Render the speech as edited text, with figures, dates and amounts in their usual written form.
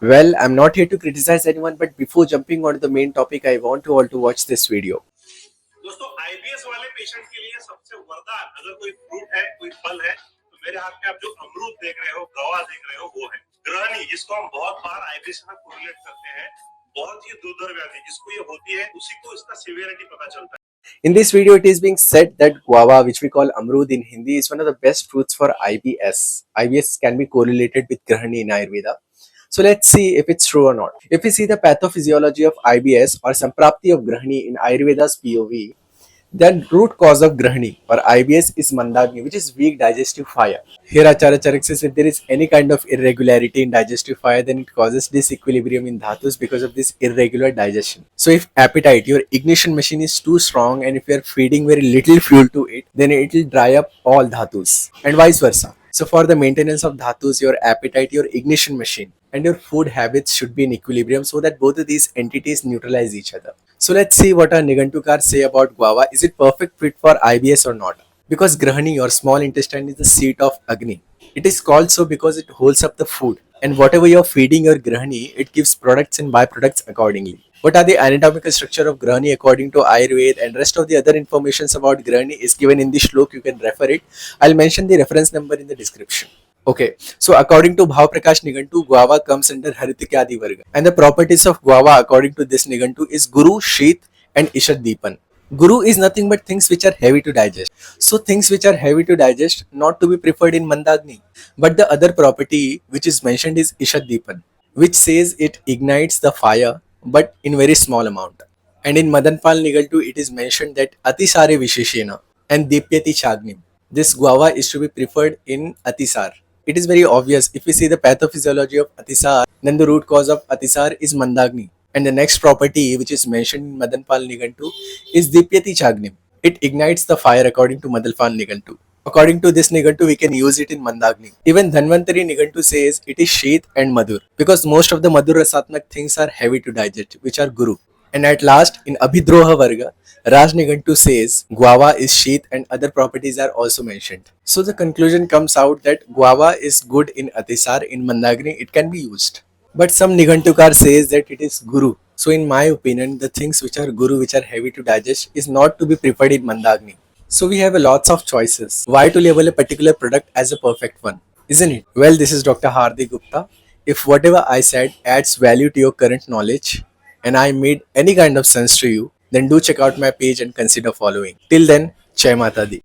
Well, I'm not here to criticize anyone, but before jumping on to the main topic, I want you all to watch this video. दोस्तों IBS वाले patient के लिए सबसे वरदान अगर कोई fruit है कोई फल है तो मेरे हाथ में आप जो अमरूद देख रहे हो गवा देख रहे हो वो है ग्रहणी जिसको हम बहुत बार आईबीएस में कोरिलेट करते हैं बहुत ही दुर्धर व्याधि जिसको ये होती है उसी को इसका सिवियरिटी पता चलता है. In this video, it is being said that guava, which we call amrud in Hindi, is one of the best fruits for IBS. IBS can be correlated with Grahani in Ayurveda. So let's see if it's true or not. If we see the pathophysiology of IBS or Samprapti of Grahani in Ayurveda's POV, then root cause of Grahani or IBS is Mandagni, which is weak digestive fire. Here Acharya Charak says if there is any kind of irregularity in digestive fire, then it causes disequilibrium in dhatus because of this irregular digestion. So if appetite, your ignition machine is too strong, and if you are feeding very little fuel to it, then it will dry up all dhatus and vice versa. So for the maintenance of dhatus, your appetite, your ignition machine, and your food habits should be in equilibrium so that both of these entities neutralize each other. So let's see what our Nigantukars say about guava. Is it perfect fit for IBS or not? Because Grahani or small intestine is the seat of Agni. It is called so because it holds up the food, and whatever you're feeding your Grahani, it gives products and byproducts accordingly. What are the anatomical structure of Grahani according to Ayurveda, and rest of the other informations about Grahani is given in the shlok. You can refer it. I'll mention the reference number in the description. Okay, so according to Bhav Prakash Nigantu, guava comes under Haritikyadi Varga. And the properties of guava according to this Nigantu is Guru, Sheet and Ishad Deepan. Guru is nothing but things which are heavy to digest. So things which are heavy to digest, not to be preferred in Mandagni. But the other property which is mentioned is Ishad Deepan, which says it ignites the fire but in very small amount. And in Madanpal Nigantu, it is mentioned that Atisare Visheshena and Dipyati Chagnim. This guava is to be preferred in Atisar. It is very obvious. If we see the pathophysiology of Atisar, then the root cause of Atisar is Mandagni. And the next property which is mentioned in Madanpal Nigantu is Dipyati Chagnim. It ignites the fire according to Madanpal Nigantu. According to this Nigantu, we can use it in Mandagni. Even Dhanvantari Nigantu says it is Sheet and Madhur because most of the Madhur Rasatmak things are heavy to digest, which are Guru. And at last, in Abhidroha Varga, Raj Nigantu says guava is sheath and other properties are also mentioned. So the conclusion comes out that guava is good in Atisar, in Mandagni it can be used. But some Nigantukar says that it is Guru. So in my opinion, the things which are Guru, which are heavy to digest, is not to be preferred in Mandagni. So we have a lots of choices. Why to label a particular product as a perfect one? Isn't it? Well, this is Dr. Hardik Gupta. If whatever I said adds value to your current knowledge, and I made any kind of sense to you, then do check out my page and consider following. Till then, Jai Mata Di.